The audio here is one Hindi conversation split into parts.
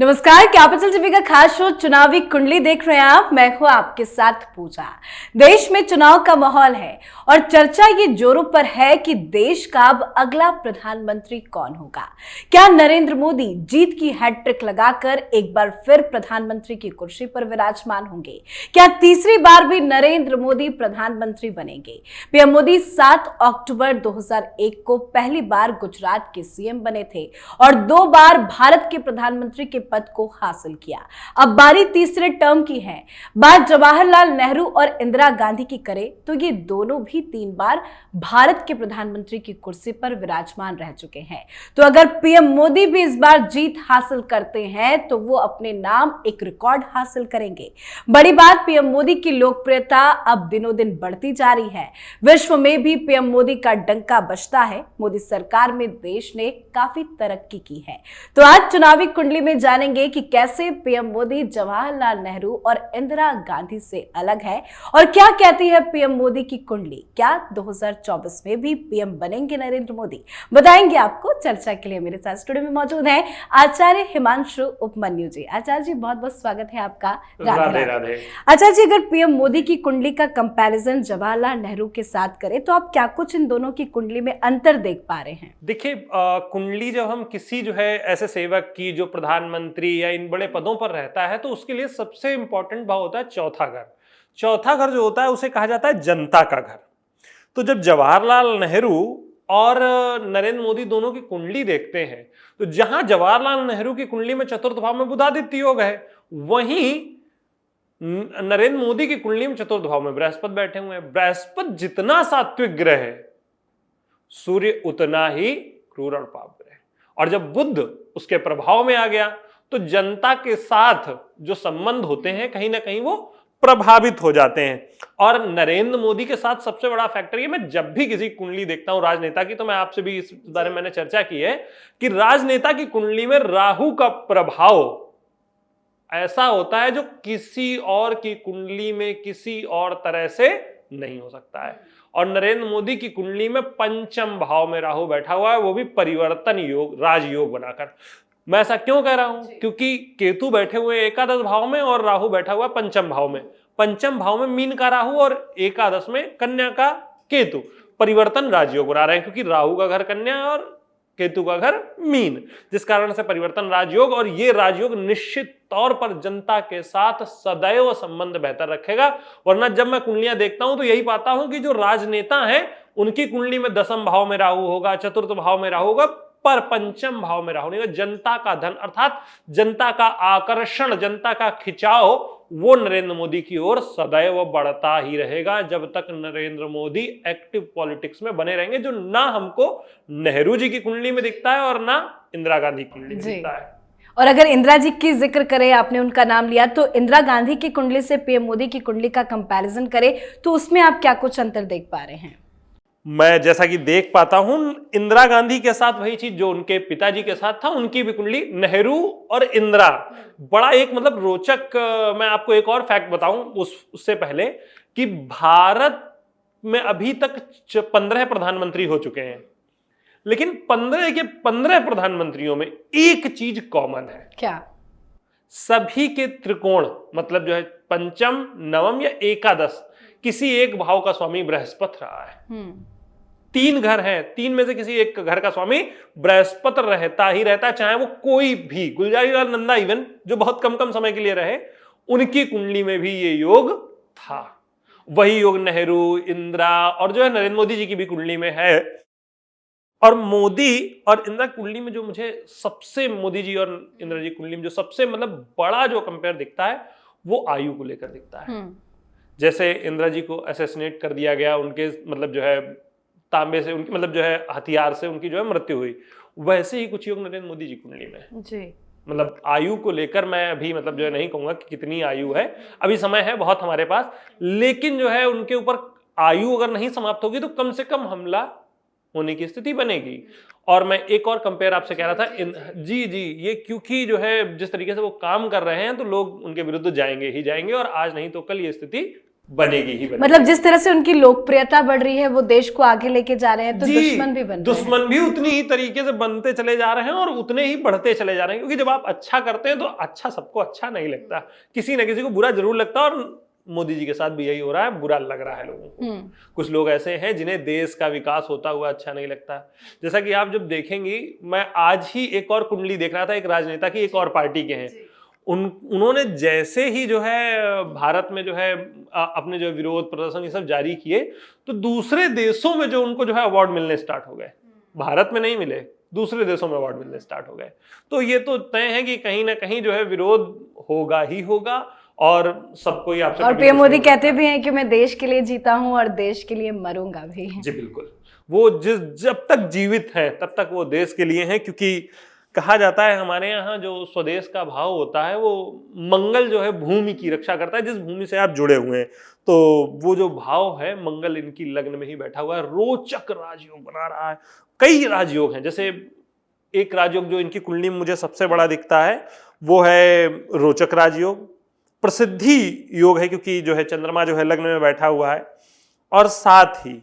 नमस्कार, कैपिटल टीवी का खास शो चुनावी कुंडली देख रहे हैं आप। मैं हूं आपके साथ पूजा। देश में चुनाव का माहौल है और चर्चा ये जोरों पर है कि देश का अब अगला प्रधानमंत्री कौन होगा। क्या नरेंद्र मोदी जीत की हैट्रिक लगाकर एक बार फिर प्रधानमंत्री की कुर्सी पर विराजमान होंगे? क्या तीसरी बार भी नरेंद्र मोदी प्रधानमंत्री बनेंगे? पीएम मोदी 7 अक्टूबर 2001 को पहली बार गुजरात के सीएम बने थे और 2 बार भारत के प्रधानमंत्री के पद को हासिल किया। अब बारी तीसरे टर्म की है। बात जवाहरलाल नेहरू और इंदिरा गांधी की करें तो ये दोनों भी 3 बार भारत के प्रधानमंत्री की कुर्सी पर विराजमान रह चुके हैं। तो अगर पीएम मोदी भी इस बार जीत हासिल करते हैं तो वो अपने नाम एक रिकॉर्ड हासिल करेंगे। बड़ी बात, पीएम मोदी की लोकप्रियता अब दिनों दिन बढ़ती जा रही है। विश्व में भी पीएम मोदी का डंका बजता है। मोदी सरकार में देश ने काफी तरक्की की है। तो आज चुनावी कुंडली में जानेंगे कि कैसे पीएम मोदी जवाहरलाल नेहरू और इंदिरा गांधी से अलग है और क्या कहती है पीएम मोदी की कुंडली। क्या 2024 में भी पीएम बनेंगे नरेंद्र मोदी? बताएंगे आपको। चर्चा के लिए मेरे साथ स्टूडियो में मौजूद हैं आचार्य हिमांशु उपमन्यु जी। आचार्य जी, बहुत बहुत स्वागत है आपका। राधे राधे। आचार्य जी, अगर पीएम मोदी की कुंडली का कंपैरिजन जवाहरलाल नेहरू के साथ करें तो आप क्या कुछ इन दोनों की कुंडली में अंतर देख पा रहे हैं? देखिए, कुंडली जब हम किसी जो है ऐसे सेवक की जो प्रधानमंत्री या इन बड़े पदों पर रहता है तो उसके लिए सबसे इंपॉर्टेंट भाव होता है चौथा घर। चौथा घर जो होता है उसे कहा जाता है जनता का घर। तो जब जवाहरलाल नेहरू और नरेंद्र मोदी दोनों की कुंडली देखते हैं तो जहां जवाहरलाल नेहरू की कुंडली में चतुर्थ भाव में बुधादित्य योग है, वहीं नरेंद्र मोदी की कुंडली में चतुर्थ भाव में बृहस्पति बैठे हुए हैं। बृहस्पति जितना सात्विक ग्रह है, सूर्य उतना ही क्रूर और पाप ग्रह। और जब बुध उसके प्रभाव में आ गया तो जनता के साथ जो संबंध होते हैं कहीं ना कहीं वो प्रभावित हो जाते हैं। और नरेंद्र मोदी के साथ सबसे बड़ा फैक्टर ये, मैं जब भी किसी कुंडली देखता हूं राजनेता की, तो मैं आपसे भी इस बारे में मैंने चर्चा की है कि राजनेता की कुंडली में राहु का प्रभाव ऐसा होता है जो किसी और की कुंडली में किसी और तरह से नहीं हो सकता है। और नरेंद्र मोदी की कुंडली में पंचम भाव में राहु बैठा हुआ है, वो भी परिवर्तन योग, राजयोग बनाकर। मैं ऐसा क्यों कह रहा हूं? क्योंकि केतु बैठे हुए एकादश भाव में और राहु बैठा हुआ पंचम भाव में। पंचम भाव में मीन का राहु और एकादश में कन्या का केतु परिवर्तन राजयोग बना रहे हैं, क्योंकि राहु का घर कन्या और केतु का घर मीन, जिस कारण से परिवर्तन राजयोग। और ये राजयोग निश्चित तौर पर जनता के साथ सदैव संबंध बेहतर रखेगा। वरना जब मैं कुंडलियां देखता हूं तो यही पाता हूं कि जो राजनेता हैं उनकी कुंडली में दसम भाव में राहु होगा, चतुर्थ भाव में राहु होगा, पर पंचम भाव में राहु नहीं होगा। जनता का धन अर्थात जनता का आकर्षण, जनता का खिंचाव वो नरेंद्र मोदी की ओर सदैव बढ़ता ही रहेगा जब तक नरेंद्र मोदी एक्टिव पॉलिटिक्स में बने रहेंगे, जो ना हमको नेहरू जी की कुंडली में दिखता है और ना इंदिरा गांधी की कुंडली में दिखता है। और अगर इंदिरा जी की जिक्र करें, आपने उनका नाम लिया, तो इंदिरा गांधी की कुंडली से पीएम मोदी की कुंडली का कंपैरिजन करें तो उसमें आप क्या कुछ अंतर देख पा रहे हैं? मैं जैसा कि देख पाता हूं, इंदिरा गांधी के साथ वही चीज जो उनके पिताजी के साथ था, उनकी भी कुंडली नेहरू और इंदिरा बड़ा एक मतलब रोचक। मैं आपको एक और फैक्ट बताऊं उससे पहले कि भारत में अभी तक 15 प्रधानमंत्री हो चुके हैं, लेकिन 15 के 15 प्रधानमंत्रियों में एक चीज कॉमन है। क्या? सभी के त्रिकोण, मतलब जो है पंचम, नवम या एकादश, किसी एक भाव का स्वामी बृहस्पति रहा है। 3 घर हैं, 3 में से किसी एक घर का स्वामी बृहस्पति रहता ही रहता है, चाहे वो कोई भी गुलजारीलाल नंदा इवन जो बहुत कम समय के लिए रहे, उनकी कुंडली में भी ये योग था। वही योग नेहरू, इंदिरा और जो है नरेंद्र मोदी जी की भी कुंडली में है। और मोदी और इंदिरा कुंडली में जो मुझे सबसे, मोदी जी और इंदिरा जी कुंडली में जो सबसे मतलब बड़ा जो कंपेयर दिखता है वो आयु को लेकर दिखता है। जैसे इंदिरा जी को असैसिनेट कर दिया गया, उनके मतलब जो है तांबे से, उनकी मतलब जो है हथियार से उनकी जो है मृत्यु हुई, वैसे ही कुछ योग नरेंद्र मोदी जी कुंडली में जी। मतलब आयु को लेकर मैं अभी मतलब जो है नहीं कहूंगा कि कितनी आयु है, अभी समय है बहुत हमारे पास, लेकिन जो है उनके ऊपर आयु अगर नहीं समाप्त होगी तो कम से कम हमला होने की स्थिति बनेगी। और मैं एक और कंपेयर आपसे कह रहा था, जी, ये क्योंकि जो है जिस तरीके से वो काम कर रहे हैं तो लोग उनके विरुद्ध जाएंगे ही जाएंगे और आज नहीं तो कल ये स्थिति बनेगी ही बनेगी। मतलब जिस तरह से उनकी लोकप्रियता बढ़ रही है, वो देश को आगे लेके जा रहे हैं, तो दुश्मन भी बन रहे हैं। दुश्मन भी उतनी ही तरीके से बनते चले जा रहे हैं और उतने ही बढ़ते चले जा रहे हैं, क्योंकि जब आप अच्छा करते हैं तो अच्छा सबको अच्छा नहीं लगता, किसी न किसी को बुरा जरूर लगता है। और मोदी जी के साथ भी यही हो रहा है, बुरा लग रहा है लोगों को। कुछ लोग ऐसे हैं जिन्हें देश का विकास होता हुआ अच्छा नहीं लगता। जैसा कि आप जब देखेंगी, मैं आज ही एक और कुंडली देख रहा था, एक राजनेता की, एक और पार्टी के हैं, उन्होंने जैसे ही जो है भारत में जो है अपने जो विरोध प्रदर्शन ये सब जारी किए, तो दूसरे देशों में जो उनको जो है अवार्ड मिलने स्टार्ट हो गए। भारत में नहीं मिले, दूसरे देशों में अवार्ड मिलने स्टार्ट हो गए। तो ये तो तय है कि कहीं ना कहीं जो है विरोध होगा ही होगा, और सबको ही आपसे। और पीएम मोदी कहते भी हैं कि मैं देश के लिए जीता हूं और देश के लिए मरूंगा भी। जी बिल्कुल, वो जब तक जीवित हैं तब तक वो देश के लिए हैं, क्योंकि कहा जाता है हमारे यहाँ जो स्वदेश का भाव होता है, वो मंगल जो है भूमि की रक्षा करता है, जिस भूमि से आप जुड़े हुए हैं। तो वो जो भाव है, मंगल इनकी लग्न में ही बैठा हुआ है, रोचक राजयोग बना रहा है। कई राजयोग हैं, जैसे एक राजयोग जो इनकी कुंडली में मुझे सबसे बड़ा दिखता है वो है रोचक राजयोग। प्रसिद्धि योग है, क्योंकि जो है चंद्रमा जो है लग्न में बैठा हुआ है, और साथ ही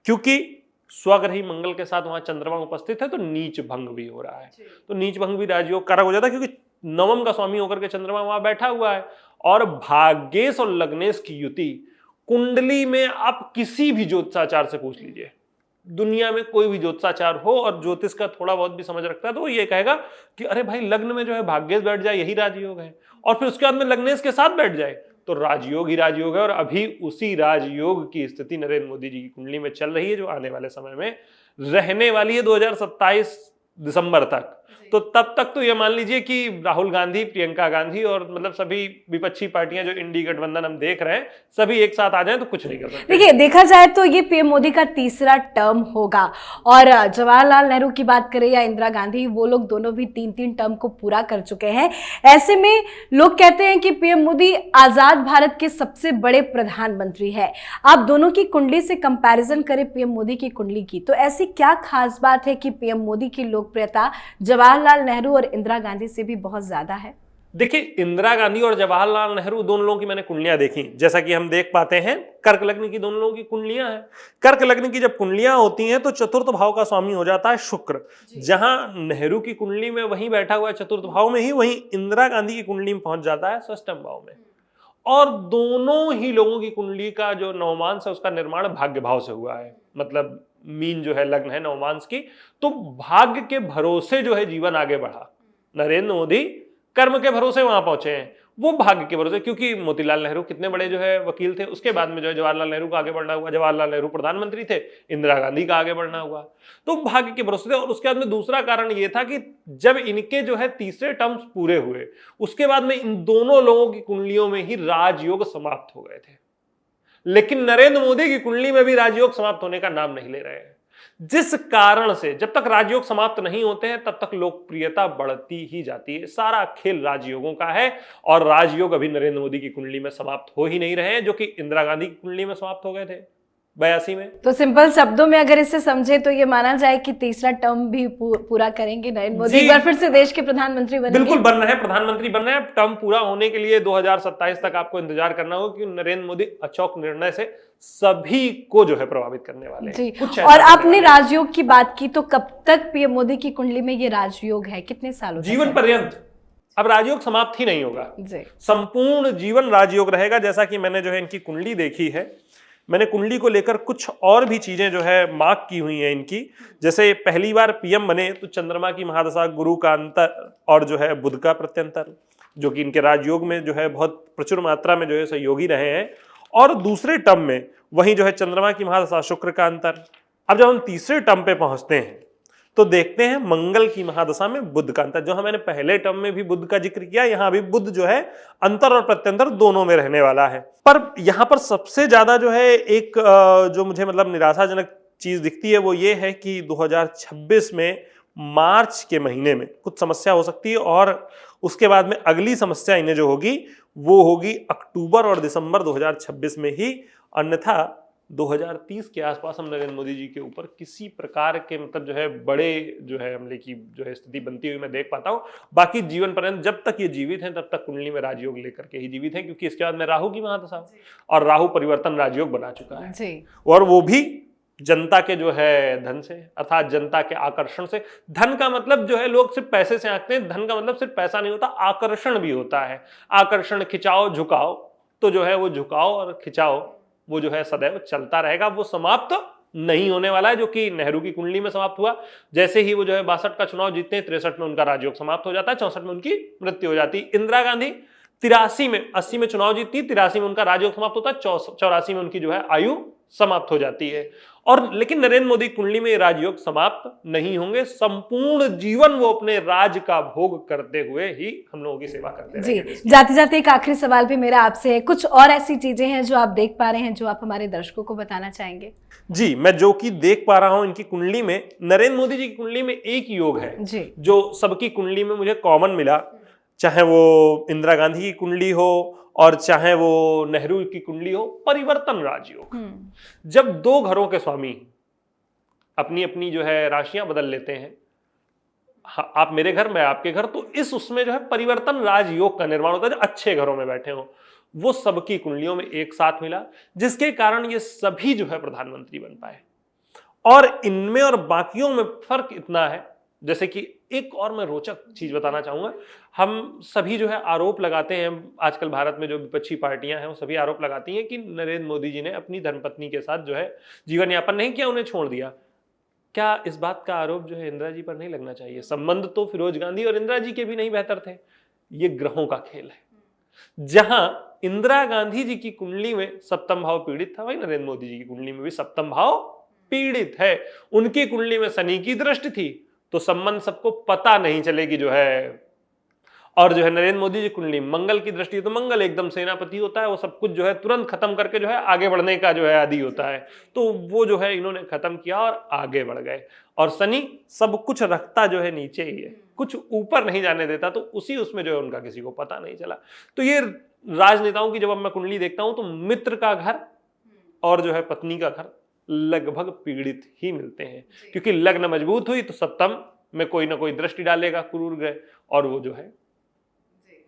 क्योंकि स्वग्रही मंगल के साथ वहां चंद्रमा उपस्थित है, तो नीच भंग भी हो रहा है। तो नीच भंग भी राजयोग कारक हो जाता है, क्योंकि नवम का स्वामी होकर के चंद्रमा वहां बैठा हुआ है। और भाग्येश और लग्नेश की युति कुंडली में आप किसी भी ज्योतिषाचार्य से पूछ लीजिए, दुनिया में कोई भी ज्योतिषाचार्य हो और ज्योतिष का थोड़ा बहुत भी समझ रखता है, तो वो ये कहेगा कि अरे भाई लग्न में जो है भाग्येश बैठ जाए, यही राजयोग है। और फिर उसके बाद में लग्नेश के साथ बैठ जाए, तो राजयोग ही राजयोग है। और अभी उसी राजयोग की स्थिति नरेंद्र मोदी जी की कुंडली में चल रही है, जो आने वाले समय में रहने वाली है 2027 दिसंबर तक। तो तब तक तो ये मान लीजिए कि राहुल गांधी, प्रियंका गांधी और मतलब सभी विपक्षी पार्टियां जो इंडी गठबंधन हम देख रहे हैं, सभी एक साथ आ जाएं तो कुछ नहीं कर सकते। देखिए, देखा जाए तो ये पीएम मोदी का तीसरा टर्म होगा। और जवाहरलाल नेहरू की बात करें या इंदिरा गांधी, वो लोग दोनों भी 3-3 टर्म को पूरा कर चुके हैं। ऐसे में लोग कहते हैं कि पीएम मोदी आजाद भारत के सबसे बड़े प्रधानमंत्री है। आप दोनों की कुंडली से कंपैरिजन करें पीएम मोदी की कुंडली की, तो ऐसी क्या खास बात है कि पीएम मोदी की लोकप्रियता जवाहरलाल नेहरू और इंदिरा गांधी से भी बहुत ज्यादा है? देखिए, इंदिरा गांधी और जवाहरलाल नेहरू दोनों लोगों की मैंने कुंडलियां देखी, जैसा कि हम देख पाते हैं कर्क लग्न की दोनों लोगों की कुंडलियां हैं। कर्क लग्न की जब कुंडलियां होती हैं तो चतुर्थ भाव का स्वामी हो जाता है शुक्र। जहां नेहरू की कुंडली में वहीं बैठा हुआ है चतुर्थ भाव में ही, वहीं इंदिरा गांधी की कुंडली में पहुंच जाता है षष्ठम भाव में। और दोनों ही लोगों की कुंडली का जो नवमांश है उसका निर्माण भाग्य भाव से हुआ है। मतलब मीन जो है लग्न है नवमांश की, तो भाग्य के भरोसे जो है जीवन आगे बढ़ा। नरेंद्र मोदी कर्म के भरोसे वहां पहुंचे हैं, वो भाग्य के भरोसे, क्योंकि मोतीलाल नेहरू कितने बड़े जो है वकील थे, उसके बाद में जो है जवाहरलाल नेहरू का आगे बढ़ना हुआ। जवाहरलाल नेहरू प्रधानमंत्री थे, इंदिरा गांधी का आगे बढ़ना हुआ, तो भाग्य के भरोसे थे। और उसके बाद में दूसरा कारण ये था कि जब इनके जो है तीसरे टर्म्स पूरे हुए, उसके बाद में इन दोनों लोगों की कुंडलियों में ही राजयोग समाप्त हो गए थे। लेकिन नरेंद्र मोदी की कुंडली में भी राजयोग समाप्त होने का नाम नहीं ले रहे हैं, जिस कारण से जब तक राजयोग समाप्त नहीं होते हैं तब तक लोकप्रियता बढ़ती ही जाती है। सारा खेल राजयोगों का है, और राजयोग अभी नरेंद्र मोदी की कुंडली में समाप्त हो ही नहीं रहे हैं, जो कि इंदिरा गांधी की कुंडली में समाप्त हो गए थे 82 में। तो सिंपल शब्दों में अगर इसे समझे तो ये माना जाए कि तीसरा टर्म भी पूरा करेंगे नरेंद्र मोदी, एक बार फिर से देश के प्रधानमंत्री बनेंगे। बिल्कुल बन रहे हैं, प्रधानमंत्री बन रहे हैं। टर्म पूरा होने के लिए 2027 तक आपको इंतजार करना होगा, क्योंकि नरेंद्र मोदी अचौक निर्णय से सभी को जो है प्रभावित करने वाले हैं। जी। और आपने राजयोग की बात की, तो कब तक पीएम मोदी की कुंडली में ये राजयोग है, कितने सालों? जीवन पर्यंत। अब राजयोग समाप्त ही नहीं होगा जी, संपूर्ण जीवन राजयोग रहेगा। जैसा कि मैंने जो है इनकी कुंडली देखी है, मैंने कुंडली को लेकर कुछ और भी चीजें जो है मार्क की हुई हैं इनकी। जैसे पहली बार पीएम बने तो चंद्रमा की महादशा, गुरु का अंतर और जो है बुध का प्रत्यंतर, जो कि इनके राजयोग में जो है बहुत प्रचुर मात्रा में जो है सहयोगी रहे हैं। और दूसरे टर्म में वहीं जो है चंद्रमा की महादशा, शुक्र का अंतर। अब जब हम तीसरे टर्म पे पहुंचते हैं तो देखते हैं मंगल की महादशा में बुध का अंतर। जो मैंने पहले टर्म में भी बुध का जिक्र किया, यहां भी बुध जो है अंतर और प्रत्यंतर दोनों में रहने वाला है। पर यहां पर सबसे ज्यादा जो है एक जो मुझे मतलब निराशाजनक चीज दिखती है वो ये है कि 2026 में मार्च के महीने में कुछ समस्या हो सकती है, और उसके बाद में अगली समस्या इन्हें जो होगी वो होगी अक्टूबर और दिसंबर 2026 में ही। अन्यथा 2030 के आसपास हम नरेंद्र मोदी जी के ऊपर किसी प्रकार के मतलब जो है बड़े जो है हमले की जो है स्थिति बनती हुई मैं देख पाता हूँ। बाकी जीवन पर्यंत जब तक ये जीवित हैं तब तक कुंडली में राजयोग लेकर के ही जीवित हैं, क्योंकि इसके बाद में राहु की महादशा और राहु परिवर्तन राजयोग बना चुका है जी। और वो भी जनता के जो है धन से, अर्थात जनता के आकर्षण से। धन का मतलब जो है लोग सिर्फ पैसे से आंकते हैं, धन का मतलब सिर्फ पैसा नहीं होता, आकर्षण भी होता है। आकर्षण, खिंचाव, झुकाव, तो जो है वो झुकाव और खिंचाव वो जो है सदैव चलता रहेगा, वो समाप्त नहीं होने वाला है, जो कि नेहरू की कुंडली में समाप्त हुआ। जैसे ही वो जो है 62 का चुनाव जीतते हैं, 63 में उनका राजयोग समाप्त हो जाता है, 64 में उनकी मृत्यु हो जाती है। इंदिरा गांधी 83 में, 80 में चुनाव जीतती, 83 में उनका राजयोग समाप्त होता है, 84 में उनकी जो है आयु समाप्त हो जाती है। और लेकिन नरेंद्र मोदी कुंडली में राजयोग समाप्त नहीं होंगे, संपूर्ण जीवन वो अपने राज का भोग करते हुए ही हम लोगों की सेवा करते रहेंगे। जी, जाते जाते एक आखिरी सवाल भी मेरा आपसे है, कुछ और ऐसी चीजें हैं जो आप देख पा रहे हैं जो आप हमारे दर्शकों को बताना चाहेंगे? जी, मैं जो कि देख पा रहा हूं इनकी कुंडली में, नरेंद्र मोदी जी की कुंडली में एक योग है जी, जो सबकी कुंडली में मुझे कॉमन मिला, चाहे वो इंदिरा गांधी की कुंडली हो और चाहे वो नेहरू की कुंडली हो, परिवर्तन राजयोग। जब दो घरों के स्वामी अपनी अपनी जो है राशियां बदल लेते हैं, आप मेरे घर, मैं आपके घर, तो इस उसमें जो है परिवर्तन राजयोग का निर्माण होता है। जो अच्छे घरों में बैठे हो वो सबकी कुंडलियों में एक साथ मिला, जिसके कारण ये सभी जो है प्रधानमंत्री बन पाए। और इनमें और बाकियों में फर्क इतना है, जैसे कि एक और मैं रोचक चीज बताना चाहूंगा, हम सभी जो है आरोप लगाते हैं, आजकल भारत में जो विपक्षी पार्टियां हैं वो सभी आरोप लगाती हैं कि नरेंद्र मोदी जी ने अपनी धर्मपत्नी के साथ जो है जीवन यापन नहीं किया, उन्हें छोड़ दिया। क्या इस बात का आरोप जो है इंदिरा जी पर नहीं लगना चाहिए? संबंध तो फिरोज गांधी और इंदिरा जी के भी नहीं बेहतर थे। ये ग्रहों का खेल है। जहां इंदिरा गांधी जी की कुंडली में सप्तम भाव पीड़ित था, वही नरेंद्र मोदी जी की कुंडली में भी सप्तम भाव पीड़ित है। उनकी कुंडली में शनि की दृष्टि थी, तो संबंध सबको पता नहीं चलेगी जो है। और जो है नरेंद्र मोदी जी कुंडली मंगल की दृष्टि, तो मंगल एकदम सेनापति होता है, वो सब कुछ जो है तुरंत खत्म करके जो है आगे बढ़ने का जो है आदी होता है, तो वो जो है इन्होंने खत्म किया और आगे बढ़ गए। और शनि सब कुछ रखता जो है नीचे ही है, कुछ ऊपर नहीं जाने देता, तो उसी उसमें जो है उनका किसी को पता नहीं चला। तो ये राजनेताओं की जब मैं कुंडली देखता हूं तो मित्र का घर और जो है पत्नी का घर लगभग पीड़ित ही मिलते हैं, क्योंकि लग्न मजबूत हुई तो सप्तम में कोई ना कोई दृष्टि डालेगा क्रूर ग्रह, और वो जो है,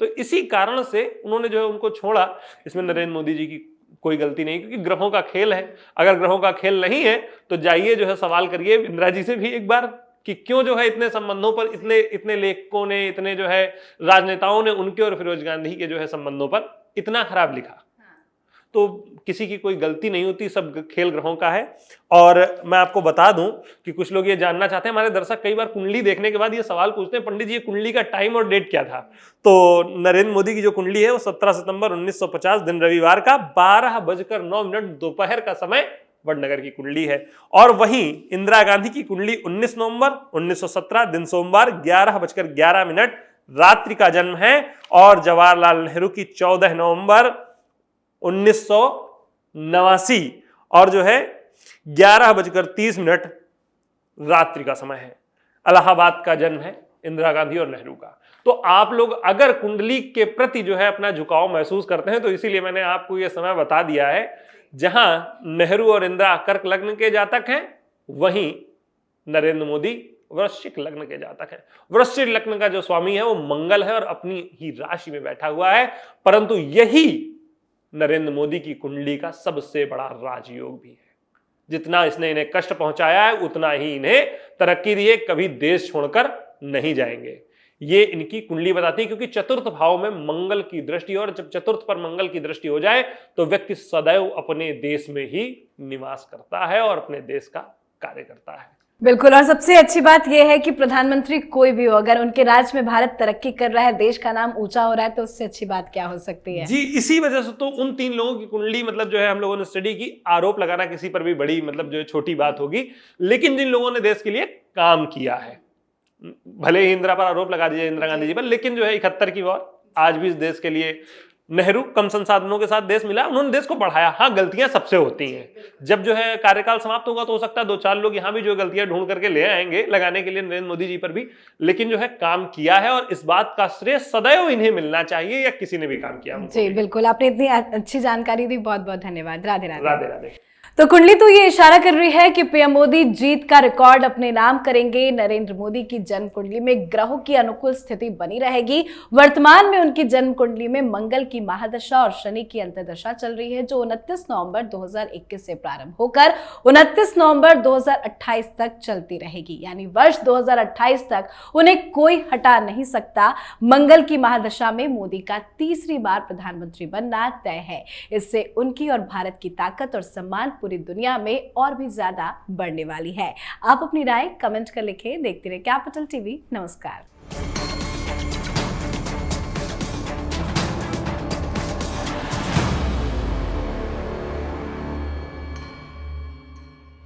तो इसी कारण से उन्होंने जो है उनको छोड़ा। इसमें नरेंद्र मोदी जी की कोई गलती नहीं, क्योंकि ग्रहों का खेल है। अगर ग्रहों का खेल नहीं है तो जाइए जो है सवाल करिए इंदिरा जी से भी एक बार कि क्यों जो है इतने संबंधों पर, इतने लेखकों ने, इतने जो है राजनेताओं ने उनके और फिरोज गांधी के जो है संबंधों पर इतना खराब लिखा। तो किसी की कोई गलती नहीं होती, सब खेल ग्रहों का है। और मैं आपको बता दूं कि कुछ लोग ये जानना चाहते हैं, हमारे दर्शक कई बार कुंडली देखने के बाद ये सवाल पूछते हैं, पंडित जी ये कुंडली का टाइम और डेट क्या था? तो नरेंद्र मोदी की जो कुंडली है वो 17 सितंबर 1950 दिन रविवार का 12:09 दोपहर का समय वडनगर की कुंडली है। और वहीं इंदिरा गांधी की कुंडली 19 नवंबर 1917 दिन सोमवार 11:11 रात्रि का जन्म है। और जवाहरलाल नेहरू की 14 नवंबर 1989 और जो है 11:30 रात्रि का समय है। इलाहाबाद का जन्म है इंदिरा गांधी और नेहरू का। तो आप लोग अगर कुंडली के प्रति जो है अपना झुकाव महसूस करते हैं, तो इसीलिए मैंने आपको यह समय बता दिया है। जहां नेहरू और इंदिरा कर्क लग्न के जातक हैं, वहीं नरेंद्र मोदी वृश्चिक लग्न के जातक हैं। वृश्चिक लग्न का जो स्वामी है वो मंगल है और अपनी ही राशि में बैठा हुआ है, परंतु यही नरेंद्र मोदी की कुंडली का सबसे बड़ा राजयोग भी है। जितना इसने इन्हें कष्ट पहुंचाया है उतना ही इन्हें तरक्की दी है, कभी देश छोड़कर नहीं जाएंगे। ये इनकी कुंडली बताती है, क्योंकि चतुर्थ भाव में मंगल की दृष्टि, और जब चतुर्थ पर मंगल की दृष्टि हो जाए तो व्यक्ति सदैव अपने देश में ही निवास करता है और अपने देश का कार्य करता है। बिल्कुल। और सबसे अच्छी बात यह है कि प्रधानमंत्री कोई भी हो, अगर उनके राज में भारत तरक्की कर रहा है, देश का नाम ऊंचा हो रहा है, तो उससे अच्छी बात क्या हो सकती है? जी, इसी वजह से तो उन 3 लोगों की कुंडली मतलब जो है हम लोगों ने स्टडी की। आरोप लगाना किसी पर भी बड़ी मतलब जो है छोटी बात होगी, लेकिन जिन लोगों ने देश के लिए काम किया है, भले ही इंदिरा पर आरोप लगा दीजिए, इंदिरा गांधी जी पर, लेकिन जो है 71 की वॉर आज भी इस देश के लिए नेहरू कम संसाधनों के साथ देश मिला, उन्होंने देश को बढ़ाया। हाँ, गलतियां सबसे होती हैं। जब जो है कार्यकाल समाप्त होगा तो हो सकता है 2-4 लोग यहाँ भी जो गलतियां ढूंढ करके ले आएंगे लगाने के लिए नरेंद्र मोदी जी पर भी, लेकिन जो है काम किया है और इस बात का श्रेय सदैव इन्हें मिलना चाहिए, या किसी ने भी काम किया। जी बिल्कुल, आपने इतनी अच्छी जानकारी दी, बहुत बहुत धन्यवाद। राधे राधे। राधे राधे। तो कुंडली तो ये इशारा कर रही है कि पीएम मोदी जीत का रिकॉर्ड अपने नाम करेंगे। नरेंद्र मोदी की जन्म कुंडली में ग्रहों की अनुकूल स्थिति बनी रहेगी। वर्तमान में उनकी जन्म कुंडली में मंगल की महादशा और शनि की अंतर्दशा चल रही है, जो 29 नवंबर 2021 से प्रारंभ होकर 29 नवंबर 2028 तक चलती रहेगी। यानी वर्ष 2028 तक उन्हें कोई हटा नहीं सकता। मंगल की महादशा में मोदी का तीसरी बार प्रधानमंत्री बनना तय है। इससे उनकी और भारत की ताकत और सम्मान पूरी दुनिया में और भी ज्यादा बढ़ने वाली है। आप अपनी राय कमेंट कर लिखें। देखते रहिए कैपिटल टीवी। नमस्कार।